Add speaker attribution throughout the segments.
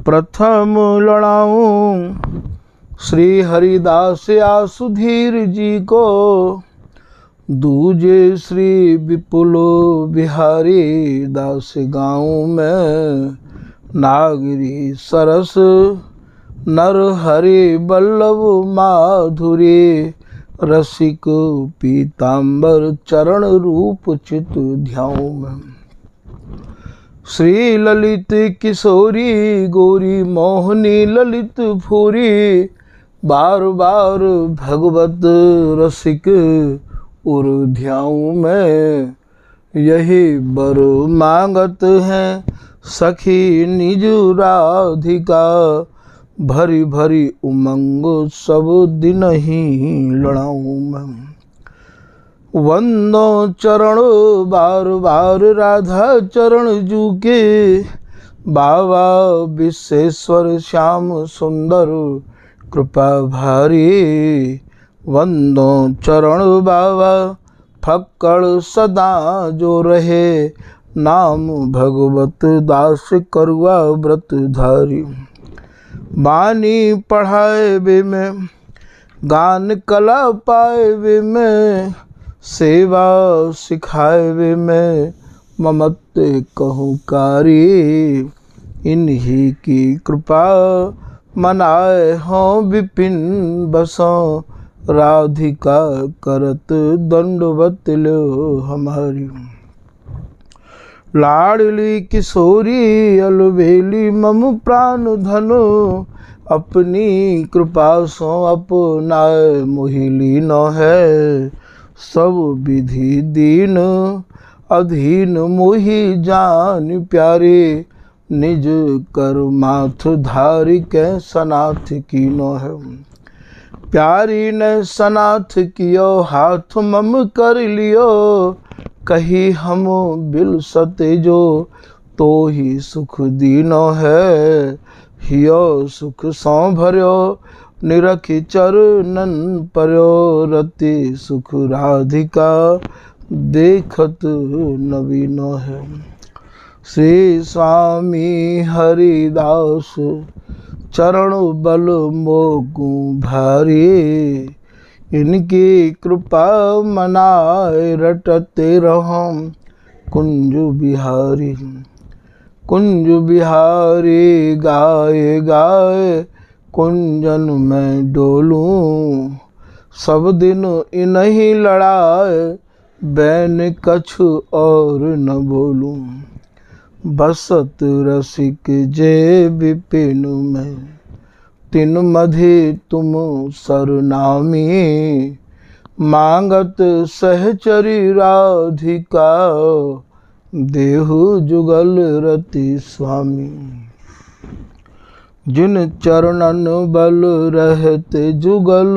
Speaker 1: प्रथम लड़ाऊं श्री हरिदास आसुधीर जी को, दूजे श्री विपुल बिहारी दास गाँव में, नागरी सरस नर हरि बल्लभ माधुरी, रसिक पीताम्बर चरण रूप चित ध्याऊं में। श्री ललित किशोरी गोरी मोहनी ललित फूरी, बार बार भगवत रसिक उर ध्याऊं में। यही बर मांगत हैं सखी निज राधिका, भरी भरी उमंग सब दिन ही लड़ाऊं मैं। वंदो चरण बार बार राधा चरण जू के, बाबा विश्वेश्वर श्याम सुंदर कृपा भारी। वंदो चरण बाबा फक्कड़ सदा जो रहे, नाम भगवत दास करुआ व्रत धारी। बानी पढ़ाए वे में गान कला पाए वे में, सेवा सिखाए वे में ममत्व कहूँ कारी। इन्हीं की कृपा मनाए हों विपिन बसों, राधिका करत दंडवत लो हमारी। लाडली किशोरी अलबेली मम प्राण धनो, अपनी कृपा सो अपनाए मोहिली न है। सब विधि दीन अधीन मोहि जान प्यारे, निज कर माथ धारी के सनाथ कीनो है। प्यारी ने सनाथ कियो हाथ मम कर लियो, कही हम बिल सते जो तो ही सुख दीनो है। हियो सुख सौ भर्यो निरखि चरणन पर्यो, रति सुख राधिका देखत नवीनो है। श्री स्वामी हरिदास चरण बल मोगु भारी, इनकी कृपा मनाए रटते रहूं कुंज बिहारी। कुंज बिहारी गाए गाए कुंजन में डोलूं, सब दिन इन्हीं लड़ाए बैन कछु और न बोलूं। बसत रसिक जे विपिन में, तिन मधि तुम सरनामी। मांगत सहचरी राधिका, देहु जुगल रति स्वामी। जिन चरणन बल रहते जुगल,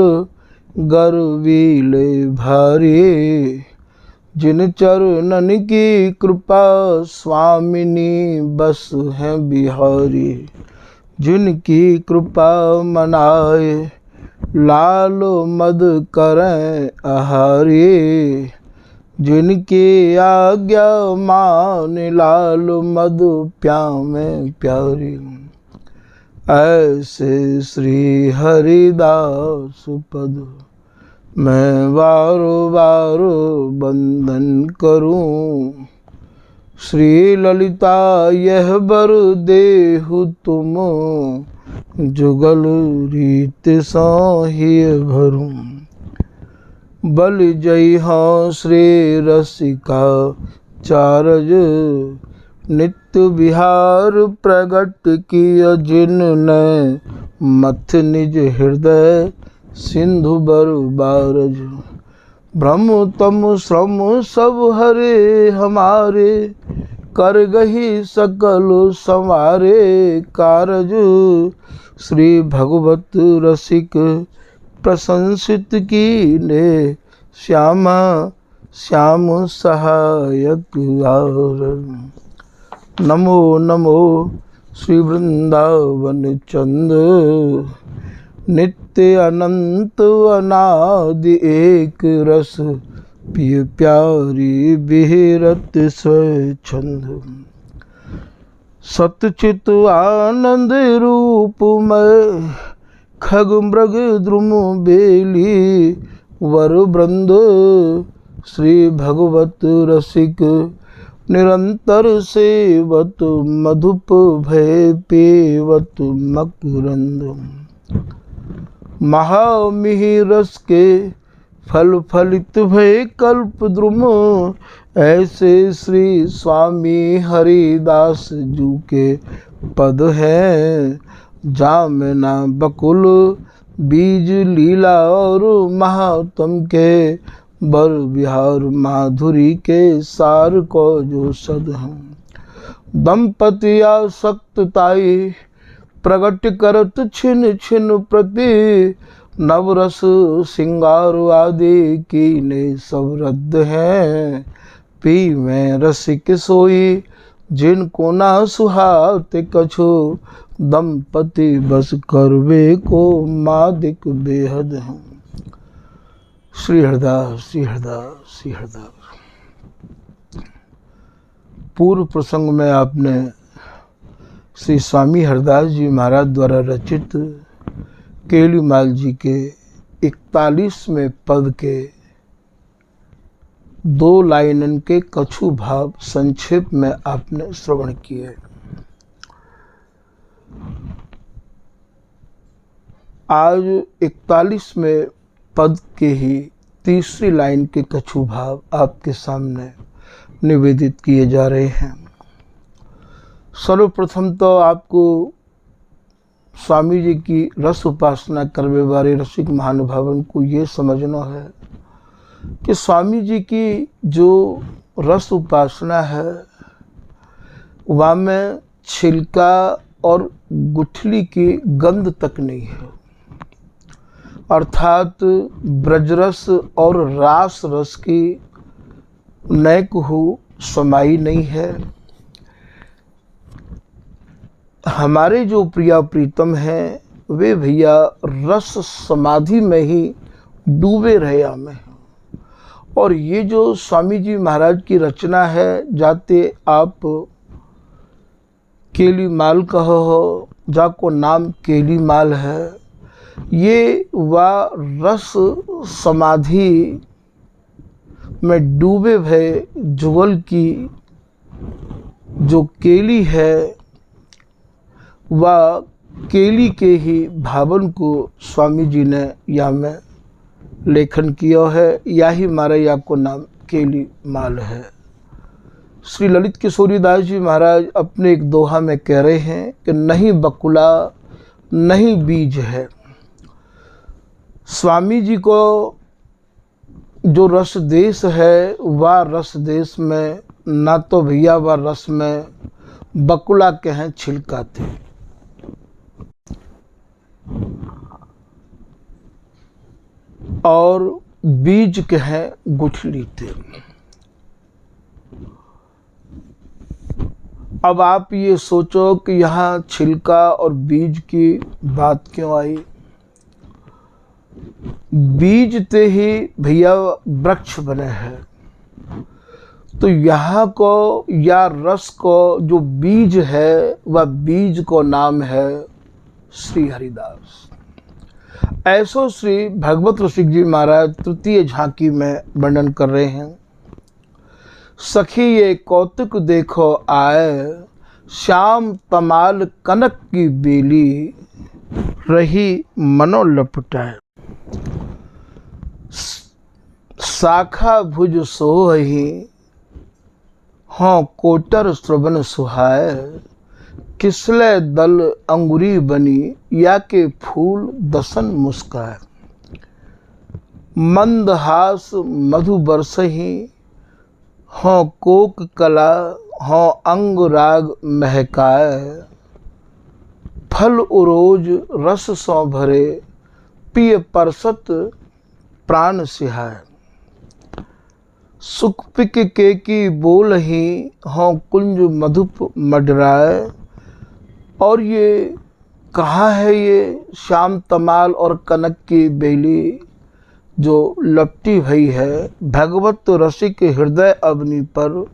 Speaker 1: गर्वीले भारी। जिन चरणन की कृपा स्वामिनी, बस है बिहारी। जिनकी कृपा मनाए लालो मद करें आहारी। जिनकी आज्ञा मान लाल मद प्यामे प्यारी। ऐसे श्री हरिदास पद मैं बारो बारो बंदन करूं। श्री ललिता यह बर देहु तुम, जुगल रीत सो ही भरूं। बल जय हो श्री रसिका चारज, नित्य विहार प्रगट किया जिनने, मथ निज हृदय सिंधु बर बारज। भ्रम तम श्रम सब हरे हमारे, कर गही सकल संवारे कारज। श्री भगवत रसिक प्रशंसित कीने श्यामा श्याम सहायक आर। नमो नमो श्री वृंदावन चंद नित्य अनंत अनादि एक रस पिय प्यारी बिहरत स्वच्छंद। सतचित आनंद रूपमय खग मृग द्रुम बेली वर वृंद। श्री भगवत रसिक निरंतर सेवत मधुप भय पेवत मकरंद। महामिहिरस के फल फलित भय कल्प द्रुम। ऐसे श्री स्वामी हरिदास जू के पद है। जामना बकुल बीज लीला और महात्म के बर बिहार माधुरी के सार को जो सद हैं। दंपति आसक्तताई प्रगट करत छिन छिन प्रति। नवरस सिंगार आदि कीने सब रद्द हैं। पी में रसिक सोई जिनको ना सुहात कछु। दंपति बस करवे को मादिक बेहद हैं। श्री हरदास श्री हरदास श्री हरदास। पूर्व प्रसंग में आपने श्री स्वामी हरदास जी महाराज द्वारा रचित केलीमाल जी के 41वें पद के 2 लाइनन के कछु भाव संक्षेप में आपने श्रवण किए। आज 41वें पद के ही तीसरी लाइन के कछु भाव आपके सामने निवेदित किए जा रहे हैं। सर्वप्रथम तो आपको स्वामी जी की रस उपासना करने वाले रसिक महानुभावन को ये समझना है कि स्वामी जी की जो रस उपासना है वहाँ में छिलका और गुठली की गंध तक नहीं है। अर्थात ब्रजरस और रास रस की नैक हो समाई नहीं है। हमारे जो प्रिया प्रीतम हैं वे भैया रस समाधि में ही डूबे रहे में। और ये जो स्वामी जी महाराज की रचना है, जाते आप केलीमाल कहो, जाको नाम केलीमाल है, ये वह रस समाधि में डूबे भय जुगल की जो केली है वह केली के ही भावन को स्वामी जी ने यहाँ में लेखन किया है। या ही हमारा या को नाम केलीमाल है। श्री ललित किशोरीदास जी महाराज अपने एक दोहा में कह रहे हैं कि नहीं बकुला नहीं बीज है। स्वामी जी को जो रस देश है वह रस देश में ना तो भैया वह रस में बकुला के हैं छिलका थे, और बीज के हैं गुठली थे। अब आप ये सोचो कि यहाँ छिलका और बीज की बात क्यों आई। बीज ते ही भैया वृक्ष बने हैं, तो यहाँ को या रस को जो बीज है वह बीज को नाम है श्री हरिदास। ऐसो श्री भगवत रसिक जी महाराज तृतीय झांकी में वर्णन कर रहे हैं। सखी ये कौतुक देखो आए, श्याम तमाल कनक की बेली, रही मनो लपटाए। शाखा भुज सोहही, हाँ कोटर श्रवण सुहाए। किसले दल अंगुरी बनी, या के फूल दसन मुस्काए। मंदहास मधु बरसही, हाँ कोक कला हों अंग राग महकाए, फल उरोज रस सौ भरे, पिय परसत प्राण सिहाय। सुख पिक के की बोल ही हों कुंज मधुप मडराए। और ये कहाँ है ये श्याम तमाल और कनक की बेली जो लपटी भई है, भगवत रसिक हृदय अवनी पर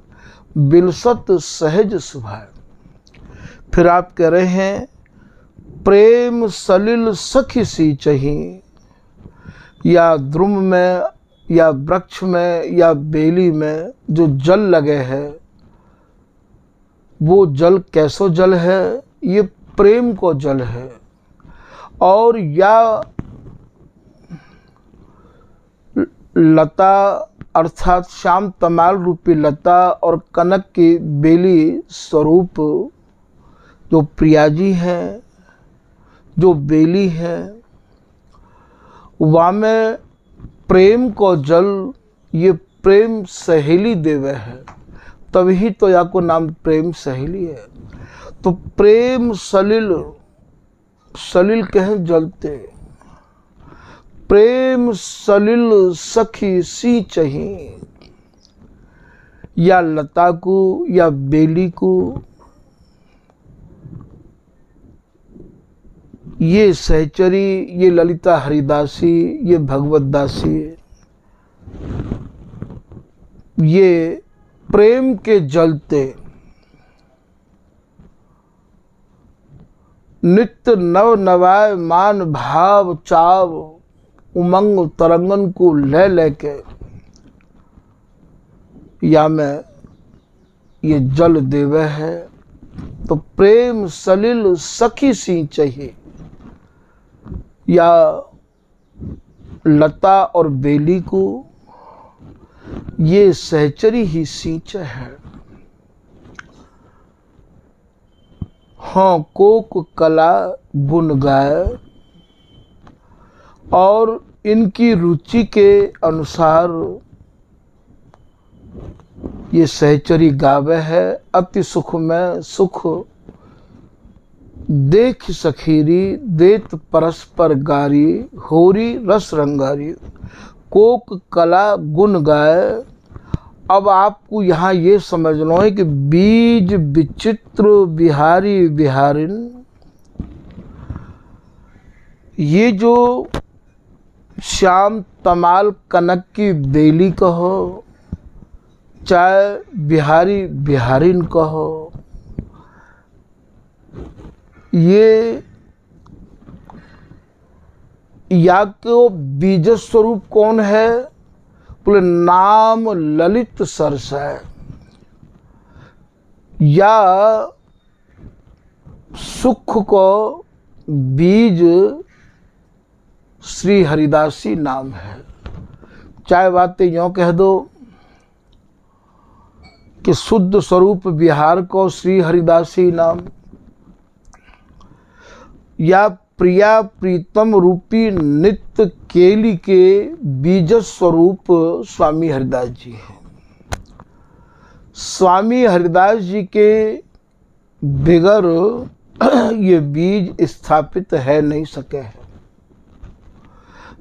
Speaker 1: बिलसत सहज सुभाए। फिर आप कह रहे हैं प्रेम सलिल सखी सी चही, या द्रुम में या वृक्ष में या बेली में जो जल लगे हैं, वो जल कैसो जल है? ये प्रेम को जल है। और या लता अर्थात श्याम तमाल रूपी लता और कनक की बेली स्वरूप जो प्रिया जी हैं, जो बेली है, वहाँ में प्रेम को जल ये प्रेम सहेली देवे है, तभी तो या को नाम प्रेम सहेली है। तो प्रेम सलिल, सलिल कहें जलते, प्रेम सलिल सखी सी चही, या लता को या बेली को ये सहचरी, ये ललिता हरिदासी, ये भगवत दासी, ये प्रेम के जलते नित्य नव नवाय मान भाव चाव उमंग तरंगन को ले लेके या में ये जल देवे है। तो प्रेम सलिल सखी सी चाहिए, या लता और बेली को ये सहचरी ही सींच है। हाँ कोक कला गुण गाए, और इनकी रुचि के अनुसार ये सहचरी गावे है। अति सुख में सुख देख सखीरी, देत परस्पर गारी, होरी रस रंगारी, कोक कला गुण गाए। अब आपको यहाँ ये समझना है कि बीज विचित्र बिहारी बिहारिन, ये जो श्याम तमाल कनक की बेली कहो, चाहे बिहारी बिहारिन कहो, ये या को बीज स्वरूप कौन है? बोले नाम ललित सरस है, या सुख को बीज श्री हरिदासी नाम है। चाहे बातें यूँ कह दो कि शुद्ध स्वरूप बिहार को श्री हरिदासी नाम, या प्रिया प्रीतम रूपी नित्य केली के बीज स्वरूप स्वामी हरिदास जी हैं। स्वामी हरिदास जी के बगैर ये बीज स्थापित है नहीं सके हैं।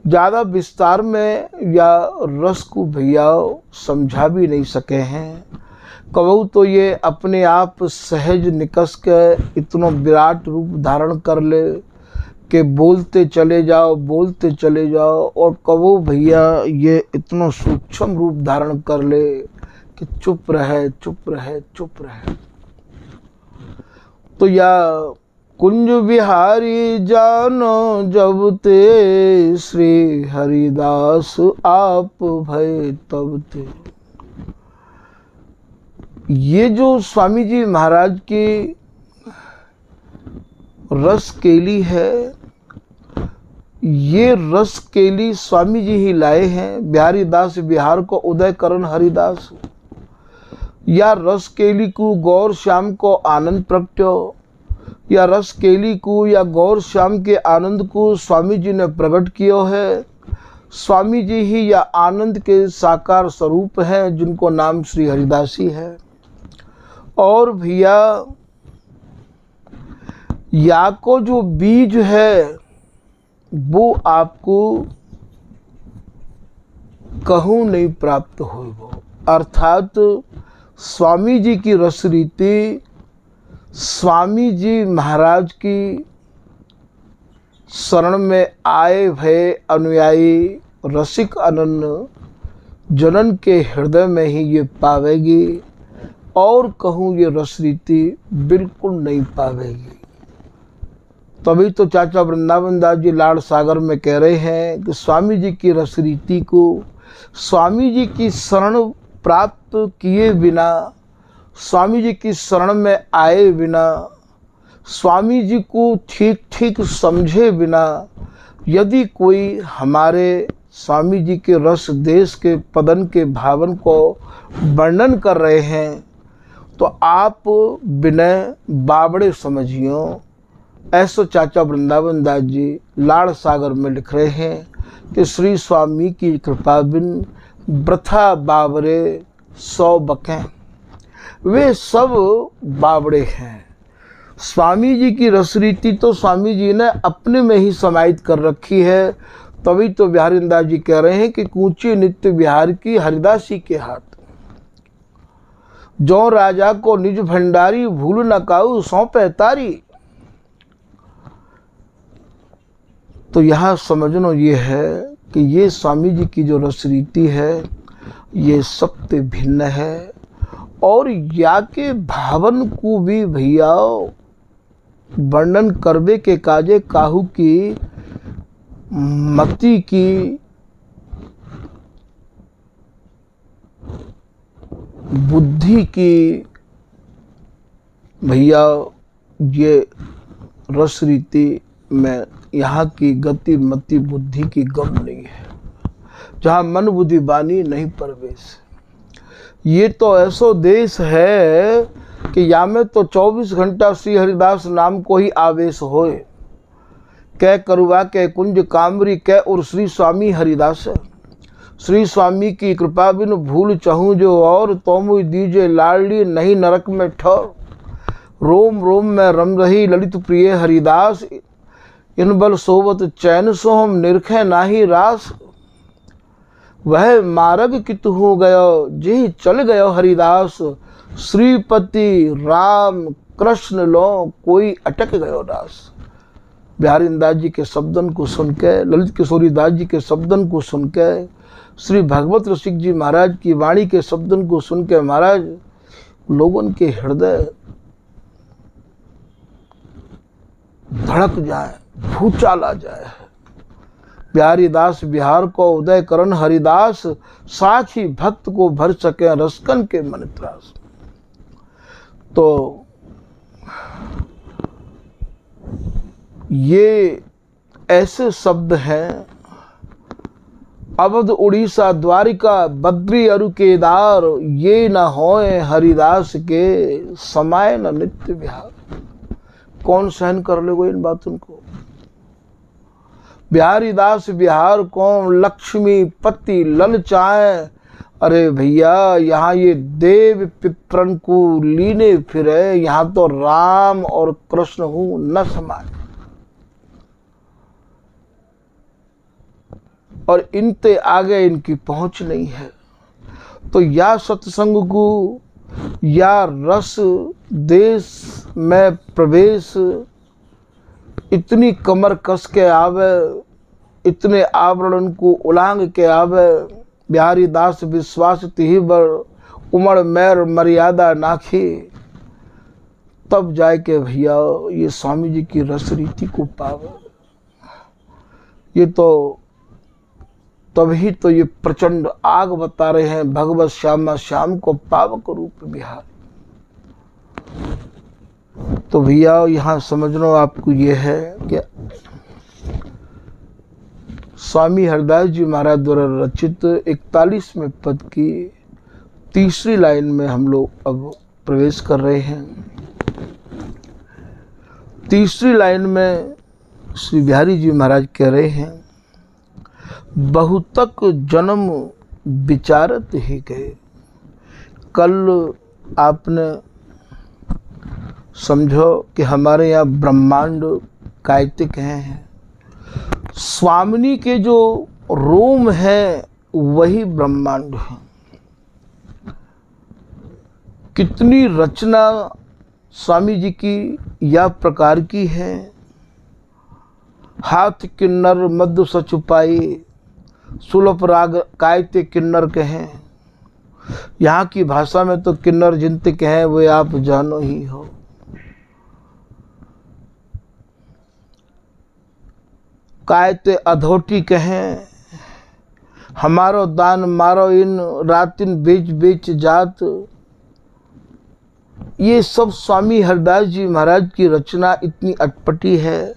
Speaker 1: ज़्यादा विस्तार में या रस को भैया समझा भी नहीं सके हैं। कबहू तो ये अपने आप सहज निकस के इतना विराट रूप धारण कर ले कि बोलते चले जाओ बोलते चले जाओ, और कबहू भैया ये इतना सूक्ष्म रूप धारण कर ले कि चुप रहे चुप रहे चुप रहे। तो या कुंज बिहारी जानो जब ते, श्री हरिदास आप भय तब ते। ये जो स्वामी जी महाराज की रस केली है, ये रस केली स्वामी जी ही लाए हैं। बिहारी दास बिहार को उदय करण हरिदास, या रस केली को गौर श्याम को आनंद प्रगट्यो, या रस केली को या गौर श्याम के आनंद को स्वामी जी ने प्रकट किया है। स्वामी जी ही या आनंद के साकार स्वरूप हैं, जिनको नाम श्री हरिदासी है। और भैया या को जो बीज है वो आपको कहूँ नहीं प्राप्त हो। अर्थात स्वामी जी की रस रीति, स्वामी जी महाराज की शरण में आए भय अनुयायी रसिक अनन्य जनन के हृदय में ही ये पावेगी, और कहूँ ये रस रीति बिल्कुल नहीं पावेगी। तभी तो चाचा वृंदावन दास जी लाड़ सागर में कह रहे हैं कि स्वामी जी की रस रीति को, स्वामी जी की शरण प्राप्त किए बिना, स्वामी जी की शरण में आए बिना, स्वामी जी को ठीक ठीक समझे बिना यदि कोई हमारे स्वामी जी के रस देश के पदन के भावन को वर्णन कर रहे हैं तो आप विनय बावड़े समझियो। ऐसो चाचा वृंदावन दास जी लाड़ सागर में लिख रहे हैं कि श्री स्वामी की कृपा बिन वृथा बावरे 100 बकें। वे सब बावड़े हैं। स्वामी जी की रस रीति तो स्वामी जी ने अपने में ही समाहित कर रखी है। तभी तो बिहारी दास जी कह रहे हैं कि कूची नित्य बिहार की हरिदासी के हाथ, जो राजा को निज भंडारी भूल न काऊ सौंपे तारी। तो यहाँ समझना ये है कि ये स्वामी जी की जो रस रीति है ये सत्य भिन्न है, और या के भावन को भी भैया वर्णन करवे के काजे काहू की मति की बुद्धि की भैया ये रस रीति में यहाँ की गति मति बुद्धि की गम नहीं है। जहाँ मन बुद्धि बानी नहीं प्रवेश। ये तो ऐसो देश है कि या में तो 24 घंटा श्री हरिदास नाम को ही आवेश होए। कै करुआ कै कुंज कामरी कै और श्री स्वामी हरिदास। श्री स्वामी की कृपा बिन भूल चहूँ जो और तुम दीजे लाडली नहीं नरक में ठहर। रोम रोम में रम रही ललित प्रिय हरिदास, इन बल सोवत चैन सो हम निरखे नाही रास। वह मार्ग कित हो गयो जी चल गयो हरिदास, श्रीपति राम कृष्ण लो कोई अटक गयो दास। बिहारी दास जी के शब्दन को सुन के, ललित किशोरी दास जी के शब्दन को सुन के, श्री भगवत रसिक जी महाराज की वाणी के शब्दन को सुन के महाराज लोगों के हृदय धड़क जाए, भूचाल आ जाए। बिहारी दास बिहार को उदय करन हरिदास, साखी भक्त को भर सके रसकन के मन त्रास। तो ये ऐसे शब्द हैं। अवध उड़ीसा द्वारिका बद्री अरु केदार, ये न होए हरिदास के समाय न नित्य बिहार। कौन सहन कर लेगा इन बातों को। बिहारी दास बिहार को लक्ष्मी पति ललचाए। अरे भैया यहाँ ये देव पितरन को लीने फिरे, यहाँ तो राम और कृष्ण हूँ न समाए। और इनते आगे इनकी पहुंच नहीं है। तो या सत्संग को या रस देश में प्रवेश इतनी कमर कस के आवे, इतने आवरण को उलांग के आवे। बिहारी दास विश्वास तिही बर उमड़ मैर मर्यादा नाखी, तब जाए के भैया ये स्वामी जी की रस रीति को पावे। ये तो तभी तो ये प्रचंड आग बता रहे हैं भगवत श्यामा श्याम को पावक रूप बिहार। तो भैया यहाँ समझना आपको ये है कि स्वामी हरदास जी महाराज द्वारा रचित 41वें पद की तीसरी लाइन में हम लोग अब प्रवेश कर रहे हैं। तीसरी लाइन में श्री बिहारी जी महाराज कह रहे हैं, बहुतक जन्म विचारत ही गए। कल आपने समझो कि हमारे यहाँ ब्रह्मांड कायतिक हैं, स्वामिनी के जो रोम है वही ब्रह्मांड है। कितनी रचना स्वामी जी की या प्रकार की है। हाथ किन्नर मध्य सचुपाई, सुलभ राग कायते किन्नर कहें। यहाँ की भाषा में तो किन्नर जिनते कहें वे आप जानो ही हो। कायते अधोटी कहें, हमारो दान मारो इन रातिन बेच बेच जात। ये सब स्वामी हरिदास जी महाराज की रचना इतनी अटपटी है।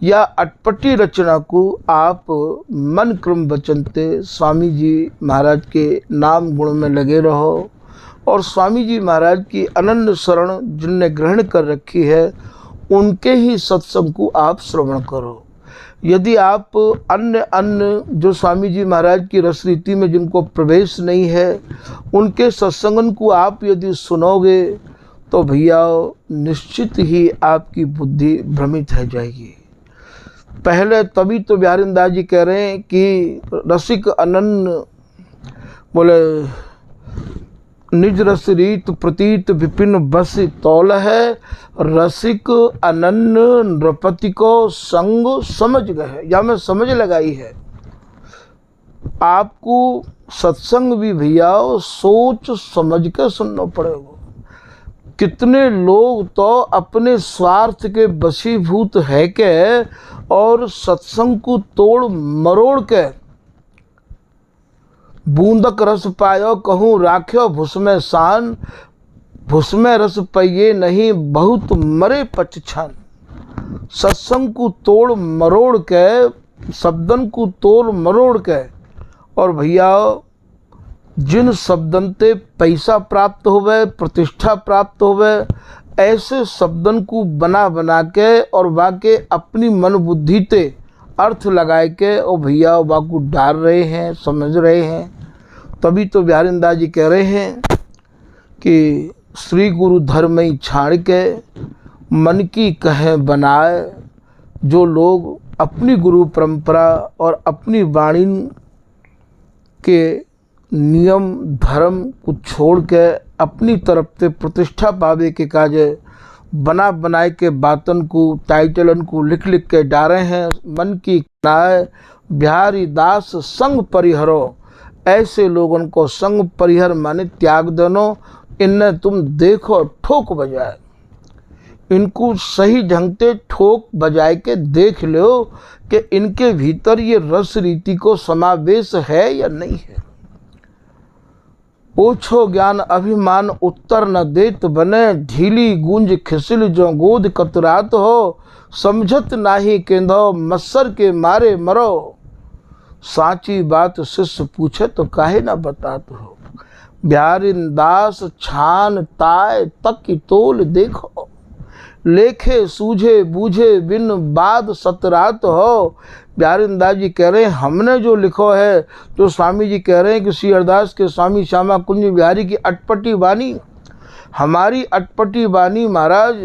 Speaker 1: या अटपटी रचना को आप मन क्रम वचनते स्वामी जी महाराज के नाम गुण में लगे रहो और स्वामी जी महाराज की अनन्य शरण जिनने ग्रहण कर रखी है उनके ही सत्संग को आप श्रवण करो। यदि आप अन्य जो स्वामी जी महाराज की रस रीति में जिनको प्रवेश नहीं है उनके सत्संगन को आप यदि सुनोगे तो भैया निश्चित ही आपकी बुद्धि भ्रमित हो जाएगी। पहले तभी तो बिहारीदास जी कह रहे हैं कि रसिक अनन्य बोले निज रस रीत प्रतीत विपिन बस तौल है, रसिक अनन्य नृपति को संग समझ गए। या मैं समझ लगाई है। आपको सत्संग भी भैया सोच समझ कर सुनना पड़ेगा। कितने लोग तो अपने स्वार्थ के वशीभूत है के और सत्संग को तोड़ मरोड़ के बूंदक रस पायो कहूँ राख्यो भुस में शान, भुस में रस पइये नहीं बहुत मरे पचछान। सत्संग को तोड़ मरोड़ के, शब्दन को तोड़ मरोड़ के और भैया जिन शब्दन ते पैसा प्राप्त होवे, प्रतिष्ठा प्राप्त होवे, ऐसे शब्दन को बना बना के और वाके अपनी मन बुद्धि ते अर्थ लगाए के और भैया वाकू डाल रहे हैं, समझ रहे हैं। तभी तो बिहारीदास जी कह रहे हैं कि श्री गुरु धर्म ही छाड़ के मन की कहे बनाए। जो लोग अपनी गुरु परंपरा और अपनी वाणी के नियम धर्म को छोड़ के अपनी तरफ से प्रतिष्ठा पावे के काजे बना बनाए के बातन को टाइटलन को लिख लिख के डाले हैं। मन की नाय बिहारी दास संग परिहरो, ऐसे लोगों को संग परिहर माने त्याग देनो। इन्हें तुम देखो ठोक बजाए, इनको सही ढंग से ठोक बजाए के देख लो कि इनके भीतर ये रस रीति को समावेश है या नहीं है। पूछो ज्ञान अभिमान उत्तर न देत बने, ढीली गूंज खिसिल जो गोद कतरात हो, समझत नाही केंदो मत्सर के मारे मरो। साची बात शिष्य पूछे तो काहे ना बतात हो। बिहारीदास छान ताय तक की तोल देखो, लेखे सूझे बूझे बिन बाद सतरात हो। बिहारीदास जी कह रहे हैं हमने जो लिखो है, जो स्वामी जी कह रहे हैं कि श्री हरिदास के स्वामी श्यामा कुंज बिहारी की अटपटी वाणी, हमारी अटपटी वाणी महाराज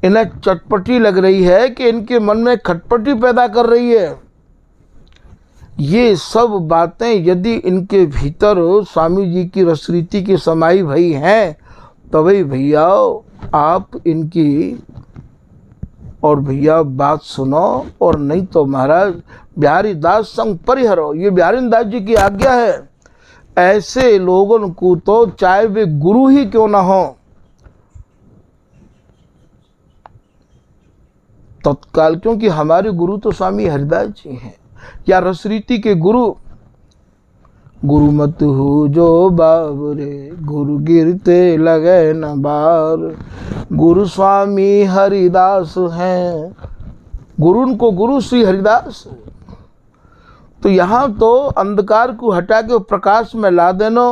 Speaker 1: इन्हें चटपटी लग रही है कि इनके मन में खटपटी पैदा कर रही है। ये सब बातें यदि इनके भीतर स्वामी जी की रसरीति की समाई भई हैं तभी भैया आप इनकी और भैया बात सुनो, और नहीं तो महाराज बिहारीदास संग परिहरो। ये बिहारीदास जी की आज्ञा है। ऐसे लोगों को तो चाहे वे गुरु ही क्यों ना हो तत्काल, क्योंकि हमारे गुरु तो स्वामी हरिदास जी हैं या रसरीति के गुरु। गुरु मत हो जो बाबरे, गुरु गिरते लगे न बार। गुरु स्वामी हरिदास हैं, गुरु उनको गुरु श्री हरिदास। तो यहाँ तो अंधकार को हटा के प्रकाश में ला देनो,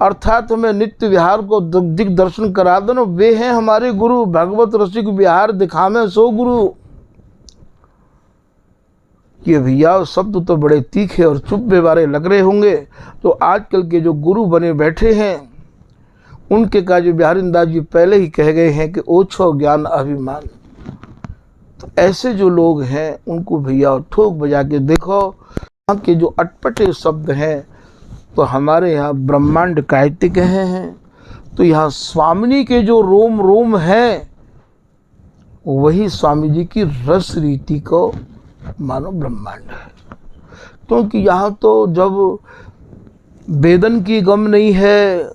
Speaker 1: अर्थात हमें नित्य विहार को दिग दर्शन करा देनो। वे हैं हमारे गुरु। भगवत रसिक विहार दिखावे सो गुरु। ये भैया शब्द तो बड़े तीखे और चुप्पे वाले लग रहे होंगे। तो आजकल के जो गुरु बने बैठे हैं उनके काजी बिहारी दास जी पहले ही कह गए हैं कि ओछो ज्ञान अभिमान। तो ऐसे जो लोग हैं उनको भैया ठोक बजा के देखो। यहाँ के जो अटपटे शब्द हैं तो हमारे यहाँ ब्रह्मांड कायते कहे हैं, तो यहाँ स्वामिनी के जो रोम रोम हैं वही स्वामी जी की रस रीति को मानो ब्रह्मांड है। क्योंकि यहाँ तो जब वेदन की गम नहीं है,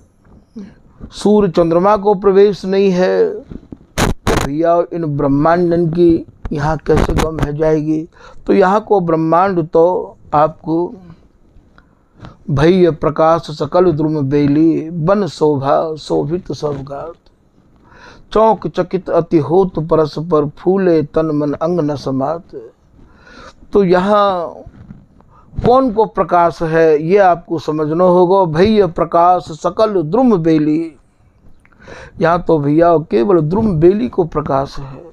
Speaker 1: सूर्य चंद्रमा को प्रवेश नहीं है, तो भैया इन ब्रह्मांडन की यहाँ कैसे गम है जाएगी। तो यहाँ को ब्रह्मांड तो आपको भैया प्रकाश सकल द्रुम बेली, बन शोभा शोभित सब गात, चौक चकित अति होत परस्पर, फूले तन मन अंग न समात। तो यहाँ कौन को प्रकाश है ये आपको समझना होगा। भैया प्रकाश सकल द्रुम बेली, यहाँ तो भैया केवल द्रुम बेली को प्रकाश है।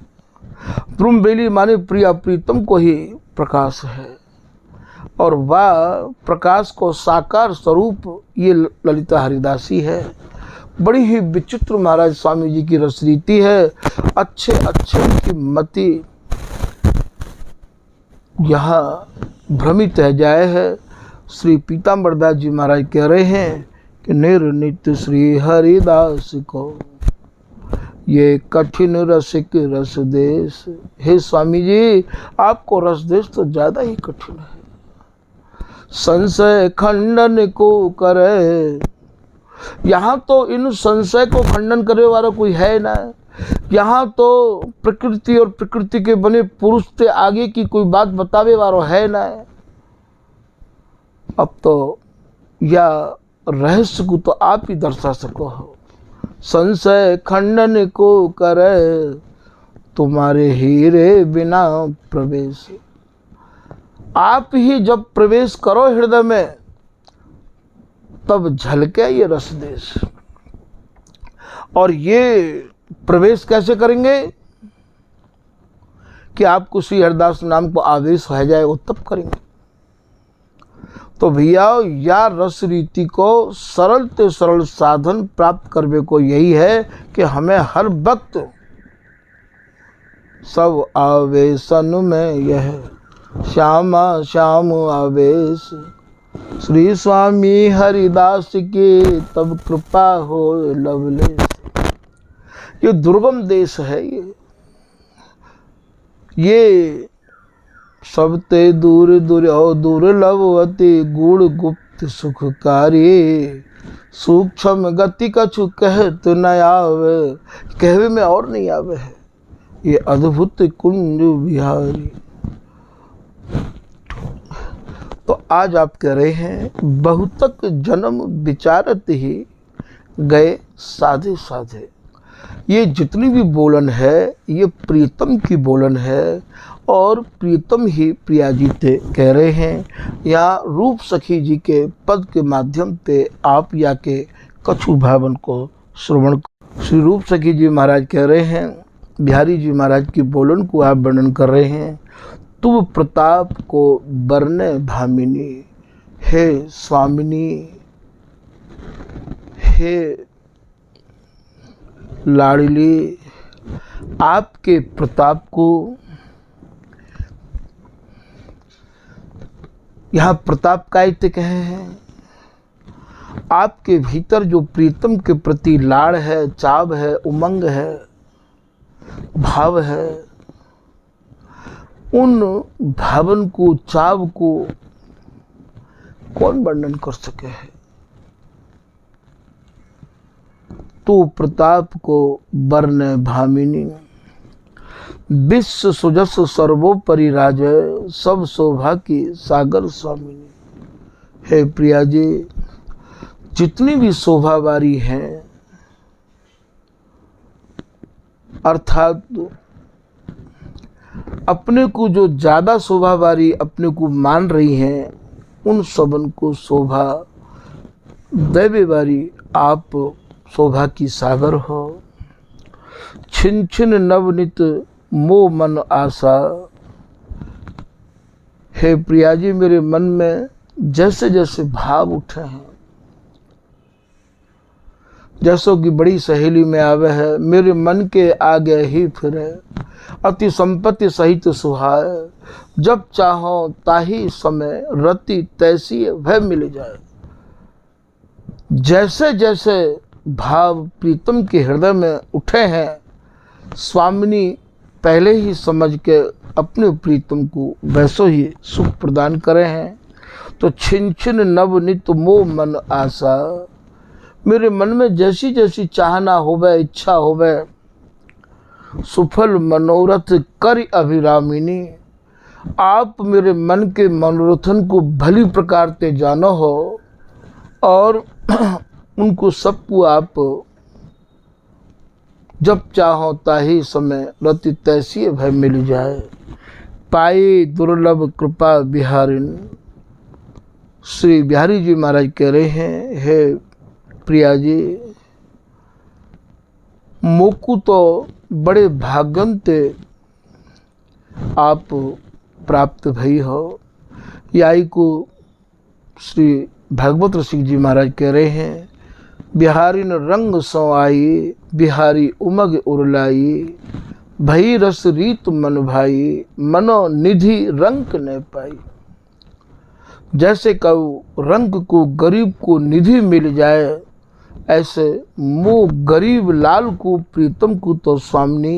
Speaker 1: द्रुम बेली माने प्रिया प्रीतम को ही प्रकाश है, और वह प्रकाश को साकार स्वरूप ये ललिता हरिदासी है। बड़ी ही विचित्र महाराज स्वामी जी की रसरीति है। अच्छे अच्छे उनकी मति यहाँ भ्रमित है जाए है। श्री पीताम्बर दास जी महाराज कह रहे हैं कि निर्नित्य श्री हरिदास को ये कठिन रसिक रस देश। हे स्वामी जी, आपको रस देश तो ज़्यादा ही कठिन है। संशय खंडन को करे, यहाँ तो इन संशय को खंडन करे वाला कोई है ना। यहाँ तो प्रकृति और प्रकृति के बने पुरुष से आगे की कोई बात बतावे वाला है ना। अब तो या रहस्य को तो आप ही दर्शा सको हो। संशय खंडन को करे, तुम्हारे हीरे बिना प्रवेश। आप ही जब प्रवेश करो हृदय में तब झलके ये रस देश। और ये प्रवेश कैसे करेंगे कि आपको श्री हरिदास नाम को आवेश हो जाए, वो तब करेंगे। तो भैया या रस रीति को सरल से सरल साधन प्राप्त करने को यही है कि हमें हर वक्त सब आवेशन में यह श्यामा श्याम आवेश, श्री स्वामी हरिदास की तब कृपा हो लवलेश। ये दुर्गम देश है। ये सबते दूर दूर दुर्लभ अति गुण गुप्त सुखकारी, सूक्ष्म गति कछु कहत न आवे, कहवे में और नहीं आवे है। ये अद्भुत कुंज बिहारी। तो आज आप कह रहे हैं बहुतक जन्म विचारत ही गए साधे साधे। ये जितनी भी बोलन है ये प्रीतम की बोलन है, और प्रीतम ही प्रिया जी ते कह रहे हैं। यहाँ रूप सखी जी के पद के माध्यम पे आप या के कछु भावन को श्रवण। श्री रूप सखी जी महाराज कह रहे हैं, बिहारी जी महाराज की बोलन को आप वर्णन कर रहे हैं। तुम प्रताप को बरने भामिनी, हे स्वामिनी, हे लाडली, आपके प्रताप को, यहाँ प्रताप कायते कहे हैं। आपके भीतर जो प्रीतम के प्रति लाड़ है, चाव है, उमंग है, भाव है, उन भावन को, चाव को कौन वर्णन कर सके है। तो प्रताप को बरने भामिनी, विश्व सुजस सर्वोपरि राजय, सब शोभा की सागर स्वामिनी। हे प्रिया जी, जितनी भी शोभा वारी हैं, अर्थात अपने को जो ज़्यादा शोभा वारी अपने को मान रही हैं, उन सबन को शोभा दैवे वारी आप शोभा की सागर हो। छिन छिन नवनित मोह मन आशा। हे प्रिया जी, मेरे मन में जैसे जैसे भाव उठे हैं, जैसो कि बड़ी सहेली में आवे है, मेरे मन के आगे ही फिरे, अति संपत्ति सहित सुहाए, जब चाहो ताही समय, रति तैसी वह मिल जाए। जैसे जैसे भाव प्रीतम के हृदय में उठे हैं, स्वामिनी पहले ही समझ के अपने प्रीतम को वैसो ही सुख प्रदान करे हैं। तो छिन छिन नव नित मोह मन आशा, मेरे मन में जैसी जैसी चाहना होवे, इच्छा होवे, सुफल मनोरथ कर अभिरामिनी, आप मेरे मन के मनोरथन को भली प्रकार ते जानो हो और उनको सबको आप जब चाहो ताही समय, रति तैसी भय मिल जाए। पाई दुर्लभ कृपा बिहारिन, श्री बिहारी जी महाराज कह रहे हैं, हे प्रिया जी, मोकू तो बड़े भागन ते आप प्राप्त भई हो। याई को श्री भागवत रसिक जी महाराज कह रहे हैं, बिहारी न रंग सो आई, बिहारी उमग उरलाई, भई रस रीत मन भाई, मनो निधि रंग न पाई। जैसे कहूँ रंग को गरीब को निधि मिल जाए, ऐसे मो गरीब लाल को प्रीतम को तो स्वामी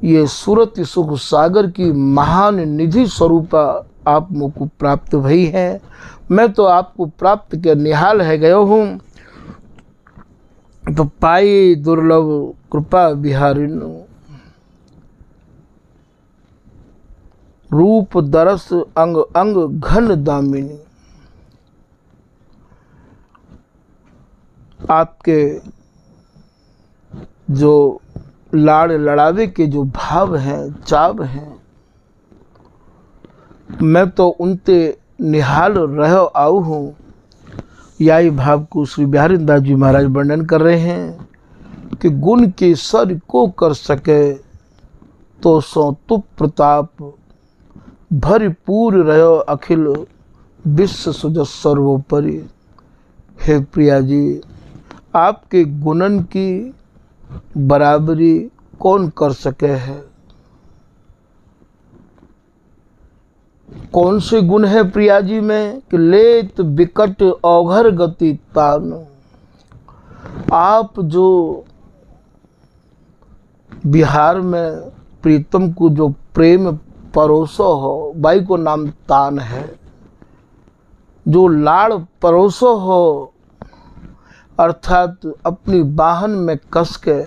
Speaker 1: ये सूरत सुख सागर की महान निधि स्वरूपा आप मुझको प्राप्त भई है। मैं तो आपको प्राप्त के निहाल है गयो हूँ। तो पाई दुर्लभ कृपा बिहारिन, रूप दरस अंग अंग घन दामिनी। आपके जो लाड़ लड़ावे के जो भाव हैं, चाव हैं, मैं तो उनते निहाल रह आऊ हूँ। यही भाव को श्री बिहारी दास जी महाराज वर्णन कर रहे हैं कि गुण के सर को कर सके तो सो तु प्रताप, भरपूर रहो अखिल विश्व सुजस सर्वोपरि। हे प्रिया जी, आपके गुणन की बराबरी कौन कर सके है? कौन से गुण है प्रिया जी में कि लेत बिकट औघर गति तान। आप जो बिहार में प्रीतम को जो प्रेम परोसो हो, बाई को नाम तान है, जो लाड़ परोसो हो, अर्थात अपनी बाहन में कस के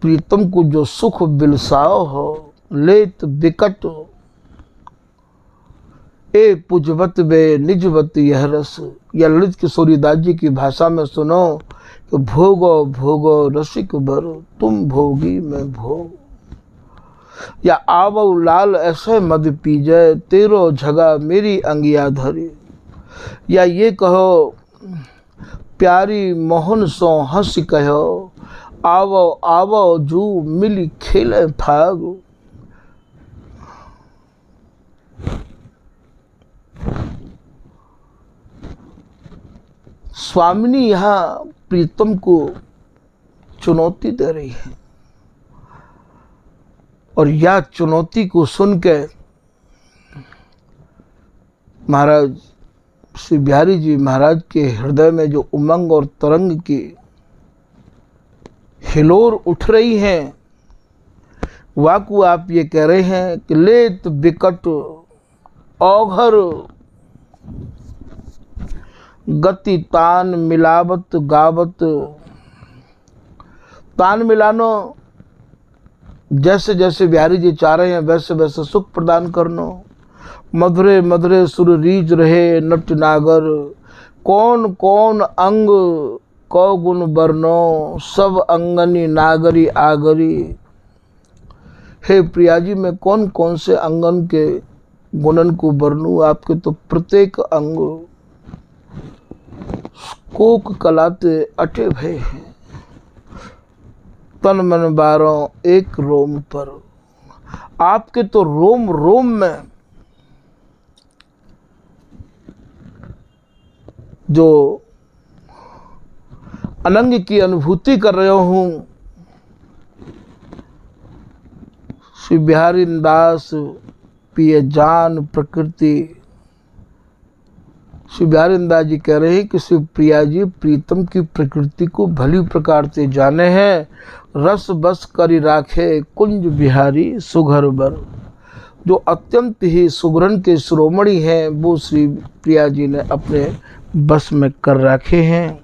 Speaker 1: प्रीतम को जो सुख बिलसाओ हो, लेत बिकट ए पुजवत बे निजवत यह रस। या ललित किशोरी दास जी की भाषा में सुनो कि भोगो भोगो रसिक भर, तुम भोगी मैं भोग। या आवो लाल ऐसे मद पीजे, तेरो झगा मेरी अंगिया धरी। या ये कहो प्यारी मोहन सो हंस कहो, आवो आवो जू मिली खेले फाग। स्वामिनी यहाँ प्रीतम को चुनौती दे रही है और यह चुनौती को सुन के महाराज श्री बिहारी जी महाराज के हृदय में जो उमंग और तरंग की हिलोर उठ रही हैं, वाकु आप ये कह रहे हैं कि लेत बिकट औघर गति तान मिलावत गावत। तान मिलानो, जैसे जैसे बिहारी जी चाह रहे हैं वैसे वैसे सुख प्रदान करनो। मधुरे मधुरे सुर रीज रहे नट नागर, कौन कौन अंग कौ गुण बरनो, सब अंगनी नागरी आगरी। हे प्रिया जी, मैं कौन कौन से अंगन के गुणन को बरनूं? आपके तो प्रत्येक अंग कोक कलाते अटे भय हैं, तन मन बारों एक रोम पर। आपके तो रोम रोम में जो अनंग की अनुभूति कर रहे हूँ। श्री बिहारी दास पिए जान प्रकृति। श्री बिहारी दास जी कह रहे हैं कि श्री प्रिया जी प्रीतम की प्रकृति को भली प्रकार से जाने हैं। रस बस करी राखे कुंज बिहारी सुघर बर। जो अत्यंत ही सुगरन के शिरोमणि हैं वो श्री प्रिया जी ने अपने बस में कर रखे हैं।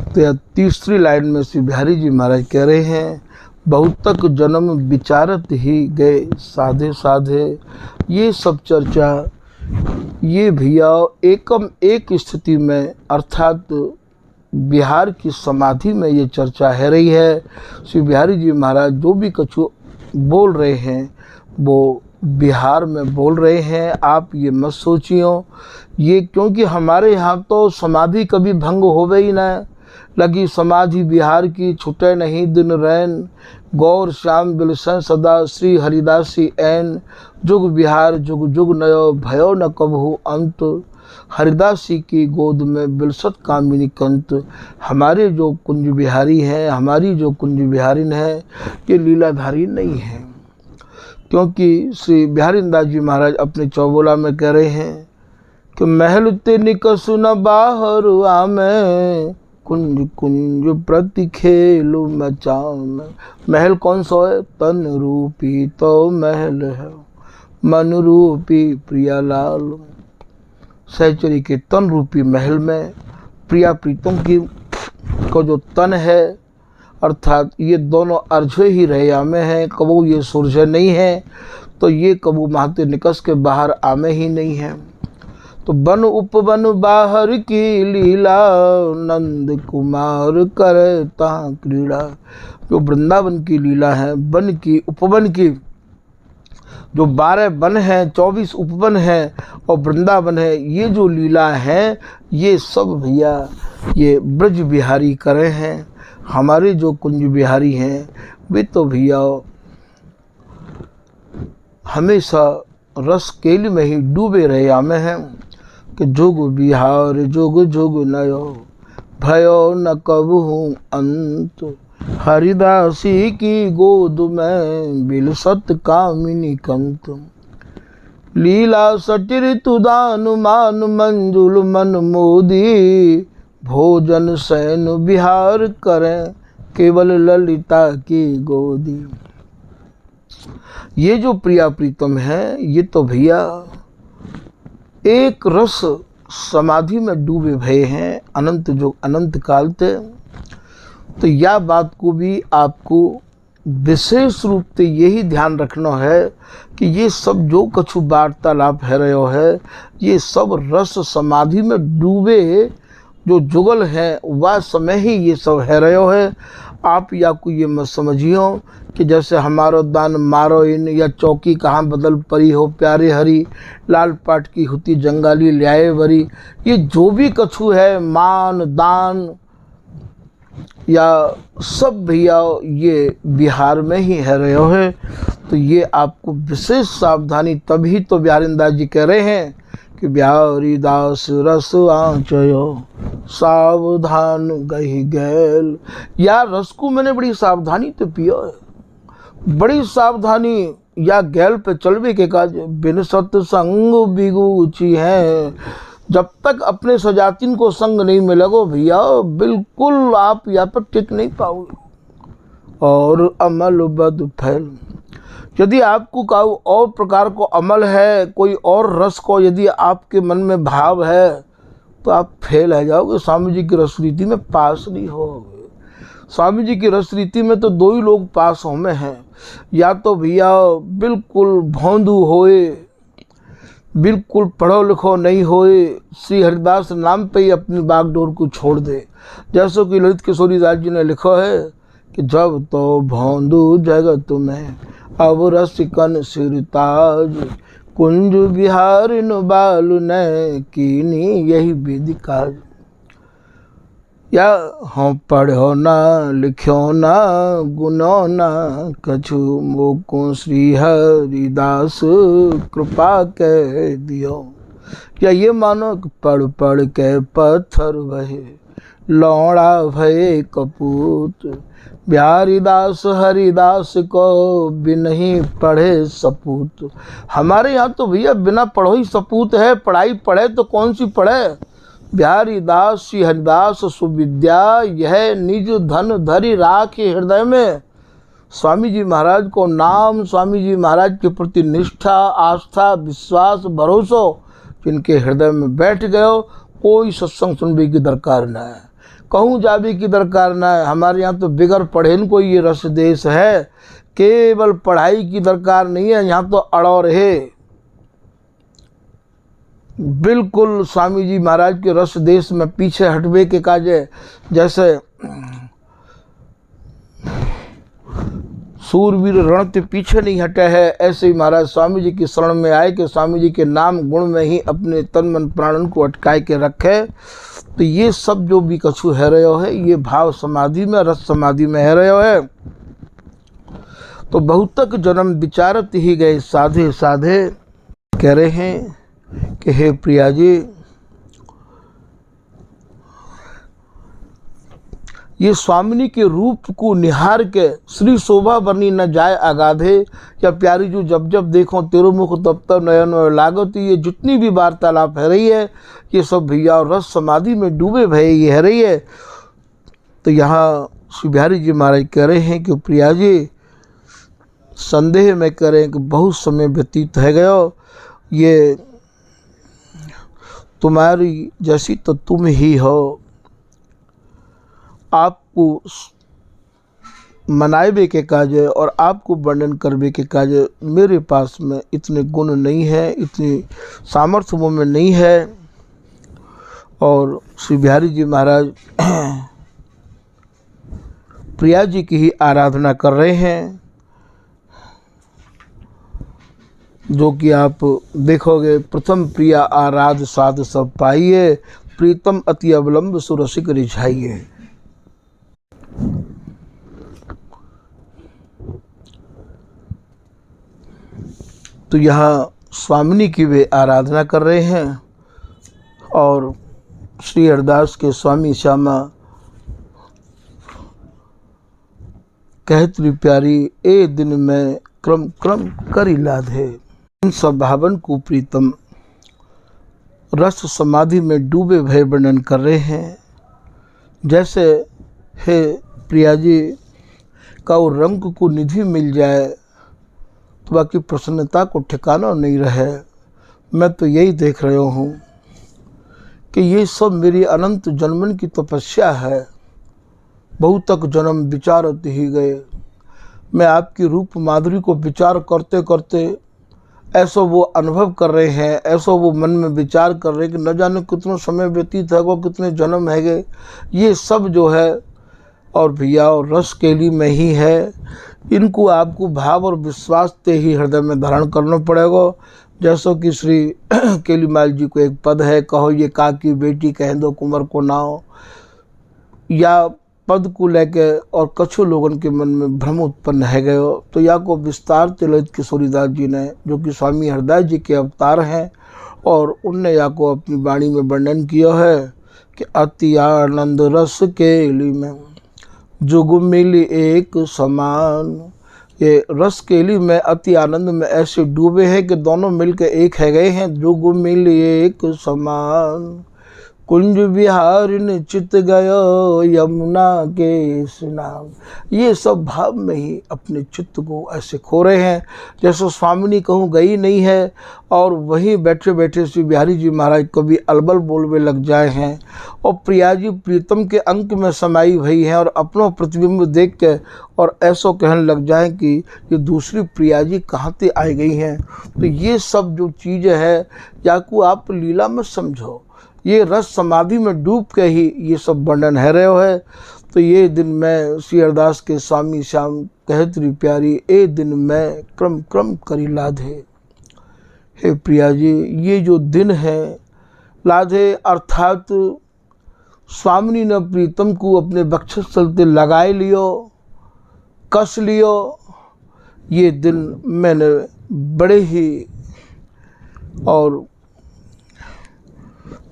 Speaker 1: तो तीसरी लाइन में श्री बिहारी जी महाराज कह रहे हैं, बहुत तक जन्म विचारत ही गए साधे साधे। ये सब चर्चा ये भैया एकम एक स्थिति में अर्थात बिहार की समाधि में ये चर्चा है रही है। श्री बिहारी जी महाराज जो भी कछु बोल रहे हैं वो बिहार में बोल रहे हैं। आप ये मत सोचियो ये, क्योंकि हमारे यहाँ तो समाधि कभी भंग होवे ही ना। लगी समाधि बिहार की छुटे नहीं दिन रैन। गौर श्याम बिलसन सदा श्री हरिदासी ऐन। जुग बिहार जुग जुग नयो भयो न कबहु अंत। हरिदासी की गोद में बिलसत कामिनी कंत। हमारे जो कुंज बिहारी हैं, हमारी जो कुंज बिहारिन है, ये लीलाधारी नहीं है। क्योंकि श्री बिहारी दास जी महाराज अपने चौबोला में कह रहे हैं कि महल ते निकस न बाहर आमे। कुंज कुंज प्रति खेलु मचाम। महल कौन सा है? तन रूपी तो महल है, मन रूपी प्रिया लाल। सहचरी के तन रूपी महल में प्रिया प्रीतम की को जो तन है, अर्थात ये दोनों अर्झे ही रहे में हैं, कबू ये सूर्य नहीं है, तो ये कबू महाते निकस के बाहर आमे ही नहीं है। तो बन उपवन बाहर की लीला, नंद कुमार करता क्रीड़ा। जो वृंदावन की लीला है, वन की उपवन की, जो 12 वन हैं, 24 उपवन हैं और वृंदावन है, ये जो लीला है ये सब भैया ये ब्रज बिहारी करे हैं। हमारे जो कुंज बिहारी हैं वे तो भैया हमेशा रस केल में ही डूबे रहे आमे हैं कि जुग बिहार जुग जुग नयो भयो न कबहु अंत। हरिदासी की गोद में बिलसत कामिनी कंत। लीला सटिर तुदान मान मंजुल मन मोदी। भोजन सैन बिहार करें केवल ललिता की गोदी। ये जो प्रिया प्रीतम है ये तो भैया एक रस समाधि में डूबे भये हैं अनंत जो अनंत काल थे। तो यह बात को भी आपको विशेष रूप से यही ध्यान रखना है कि ये सब जो कछु वार्तालाप है रहे है ये सब रस समाधि में डूबे जो जुगल है वह समय ही ये सब है रहे है। आप या को ये मत समझियो कि जैसे हमारो दान मारो इन या चौकी कहाँ बदल परी हो प्यारे हरी। लाल पाट की होती जंगाली ल्याए वरी। ये जो भी कछु है मान दान या सब भैया ये बिहार में ही है रहे है। तो ये आपको विशेष सावधानी, तभी तो बिहारी दास जी कह रहे हैं कि बिहारी दास रस आचयो सावधान गही गैल। यार रस को मैंने बड़ी सावधानी तो पिया है, बड़ी सावधानी या गैल पे चलवे के काज। बिन सत्संग बिगुची है। जब तक अपने सजातिन को संग नहीं मिलेगो भैया बिल्कुल आप यहाँ पर टिक नहीं पाओगे। और अमल बद फैल, यदि आपको कोई और प्रकार को अमल है, कोई और रस को यदि आपके मन में भाव है तो आप फेल हो जाओगे। स्वामी जी की रस रीति में पास नहीं होगे। स्वामी जी की रस रीति में तो दो ही लोग पास हो में हैं, या तो भैया बिल्कुल भोंदू होए, बिल्कुल पढ़ो लिखो नहीं होए, श्री हरिदास नाम पे ही अपनी बागडोर को छोड़ दे। जैसे कि ललित किशोरी दास जी ने लिखा है कि जब तो भोंदू जगत में अब रसिकन सिरताज। कुंज बिहारिन बालु ने कीनी यही विधि काज। या हम पढ़ो ना लिखो ना गुनो ना कछु मोको श्री हरिदास कृपा कह दियो। या ये मानो कि पढ़ पढ़ के पत्थर बहे लौड़ा भये कपूत। बिहारी दास हरिदास को बिनही पढ़े सपूत। हमारे यहाँ तो भैया बिना पढ़ो ही सपूत है, पढ़ाई पढ़े तो कौन सी पढ़े। बिहारी दास श्री हरिदास सुविद्या, यह निज धन धरि राखि हृदय में। स्वामी जी महाराज को नाम, स्वामी जी महाराज के प्रति निष्ठा, आस्था, विश्वास, भरोसा जिनके हृदय में बैठ गए, कोई सत्संग सुनने की दरकार न है, कहूँ जाबे की दरकार न है। हमारे यहाँ तो बिगर पढ़े न कोई ये रस देश है, केवल पढ़ाई की दरकार नहीं है, यहाँ तो अड़ो रहे। बिल्कुल स्वामी जी महाराज के रस देश में पीछे हटवे के काजे, जैसे सूरवीर रण के पीछे नहीं हटे है, ऐसे ही महाराज स्वामी जी की शरण में आए कि स्वामी जी के नाम गुण में ही अपने तन मन प्राणन को अटकाए के रखे। तो ये सब जो भी कछु है रहे है, ये भाव समाधि में, रस समाधि में है रहे है। तो बहुतक जन्म विचारत ही गए साधे साधे। कह रहे हैं कि हे प्रिया जी, ये स्वामिनी के रूप को निहार के श्री शोभा बनी न जाए अगाधे। या प्यारी जो जब जब देखो तेरो मुख तब तब नयन लागत। ये जितनी भी वार्तालाप है रही है, ये सब भैया और रस समाधि में डूबे भय ये है रही है। तो यहाँ श्री बिहारी जी महाराज कह रहे हैं कि प्रिया जी, संदेह में करें कि बहुत समय व्यतीत है गयो, ये तुम्हारी जैसी तो तुम ही हो। आपको मनावे के काज और आपको वर्णन करने के काज मेरे पास में इतने गुण नहीं है, इतनी सामर्थ्य वो में नहीं है। और श्री बिहारी जी महाराज प्रिया जी की ही आराधना कर रहे हैं, जो कि आप देखोगे। प्रथम प्रिया आराध साध सब पाइए, प्रीतम अति अवलंब सुरसिक रिझाइए। तो यहाँ स्वामिनी की वे आराधना कर रहे हैं और श्री हरिदास के स्वामी श्यामा कहत री प्यारी, ए दिन में क्रम क्रम करी लाधे। इन सब भावन को प्रीतम रस समाधि में डूबे भय वर्णन कर रहे हैं। जैसे हे प्रिया जी का वो रंग को निधि मिल जाए तो बाकी प्रसन्नता को ठिकाना नहीं रहे। मैं तो यही देख रहा हूँ कि ये सब मेरी अनंत जन्मन की तपस्या है। बहुत तक जन्म विचारत ही गए। मैं आपकी रूप माधुरी को विचार करते करते ऐसा वो अनुभव कर रहे हैं, ऐसा वो मन में विचार कर रहे हैं कि न जाने कितना समय व्यतीत है वो, कितने जन्म है गए। ये सब जो है और भैया और रस केली में ही है। इनको आपको भाव और विश्वास ते ही हृदय में धारण करना पड़ेगा। जैसो कि श्री केलीमाल जी को एक पद है, कहो ये का की बेटी कह दो कुंवर को नाओ। या पद को लेके और कछु लोगों के मन में भ्रम उत्पन्न है गए। तो या को विस्तार तिलक किशोरीदास जी ने, जो कि स्वामी हरदास जी के अवतार हैं, और उनने या को अपनी वाणी में वर्णन किया है कि अति आनंद रस केली में जुग मिल एक समान। ये रस केली में अति आनंद में ऐसे डूबे हैं कि दोनों मिलकर एक है गए हैं। जुग मिल एक समान, कुंज विहारिन चित गयो यमुना के स्नान। ये सब भाव में ही अपने चित्त को ऐसे खो रहे हैं जैसे स्वामिनी कहूँ गई नहीं है, और वहीं बैठे बैठे श्री बिहारी जी महाराज कभी अलबल बोलवे लग जाए हैं, और प्रिया जी प्रीतम के अंक में समाई हुई हैं, और अपनों प्रतिबिंब देख के और ऐसा कहने लग जाए कि ये दूसरी प्रिया जी कहाँ से आई गई हैं। तो ये सब जो चीज़ें है या को आप लीला में समझो, ये रस समाधि में डूब के ही ये सब वर्णन है रहे हो है। तो ये दिन में श्री हरदास के स्वामी श्याम कहत री प्यारी, ए दिन में क्रम क्रम करी लाधे। हे प्रिया जी, ये जो दिन है लाधे, अर्थात स्वामिनी ने प्रीतम को अपने वक्षस्थल से लगाए लियो, कस लियो। ये दिन मैंने बड़े ही और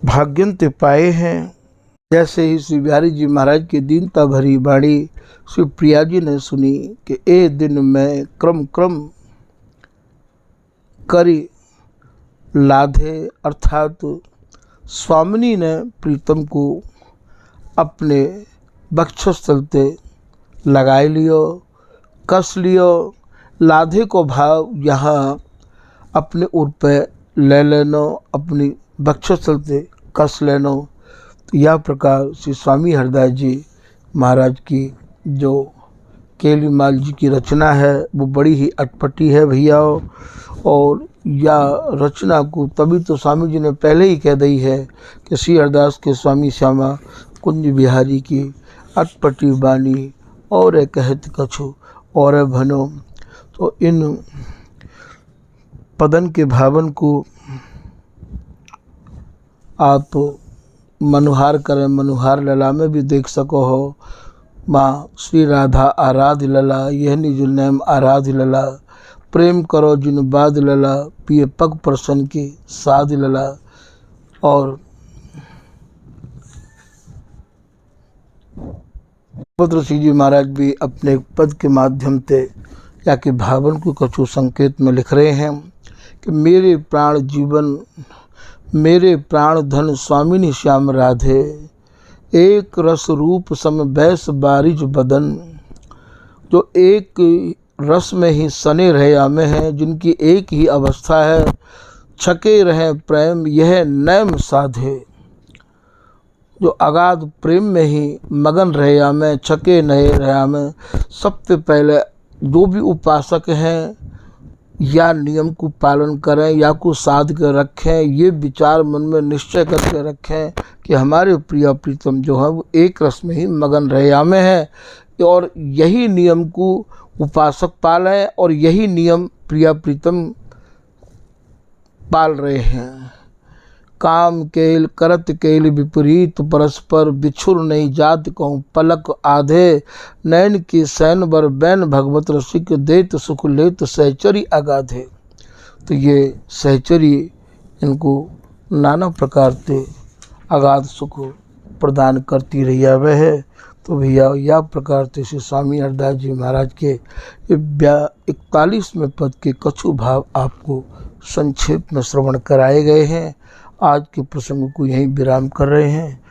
Speaker 1: भाग्यंत पाए हैं। जैसे ही श्री बिहारी जी महाराज की दीनता भरी बाणी श्री प्रिया जी ने सुनी कि ए दिन में क्रम क्रम करी लाधे, अर्थात स्वामिनी ने प्रीतम को अपने वक्षस्थल पे लगाए लियो, कस लियो। लाधे को भाव यहाँ अपने उर पे ले लेनो, अपनी वक्षस्थल पे कस लेनो। तो यह प्रकार श्री स्वामी हरदास जी महाराज की जो केलीमाल जी की रचना है वो बड़ी ही अटपटी है भैया। और या रचना को तभी तो स्वामी जी ने पहले ही कह दी है कि श्री हरदास के स्वामी श्यामा कुंज बिहारी की अटपटी बानी और कहत कछु और भनो। तो इन पदन के भावन को आप मनुहार करें, मनुहार लला में भी देख सको हो। माँ श्री राधा आराध लला, यह निजुल नैम आराध लला, प्रेम करो जिन बाद लला, पिए पग प्रसन्न की साध लला। और पुत्र श्री जी महाराज भी अपने पद के माध्यम से या कि भावन को कछु संकेत में लिख रहे हैं कि मेरे प्राण जीवन, मेरे प्राण धन स्वामिनी श्याम राधे, एक रस रूप सम बैस बारिज बदन। जो एक रस में ही सने रहे में हैं, जिनकी एक ही अवस्था है, छके रहे प्रेम यह नैम साधे। जो अगाध प्रेम में ही मगन रहे में, छके नहीं रहे में। सबसे पहले जो भी उपासक हैं या नियम को पालन करें या को साध कर रखें, ये विचार मन में निश्चय करके रखें कि हमारे प्रिय प्रीतम जो है वो एक रस में ही मगन रहे में है। और यही नियम को उपासक पालें और यही नियम प्रिय प्रीतम पाल रहे हैं। काम केल करत केल विपरीत, परस्पर बिछुर नहीं जात कहूँ पलक आधे। नैन की सैन बर बैन भगवत रसिक, देत सुख लेत सहचरी अगाधे। तो ये सहचरी इनको नाना प्रकार से अगाध सुख प्रदान करती रही है। तो भैया यह प्रकार से श्री स्वामी हरदास जी महाराज के 41वें पद के कछु भाव आपको संक्षेप में श्रवण कराए गए हैं। आज के प्रसंग को यहीं विराम कर रहे हैं।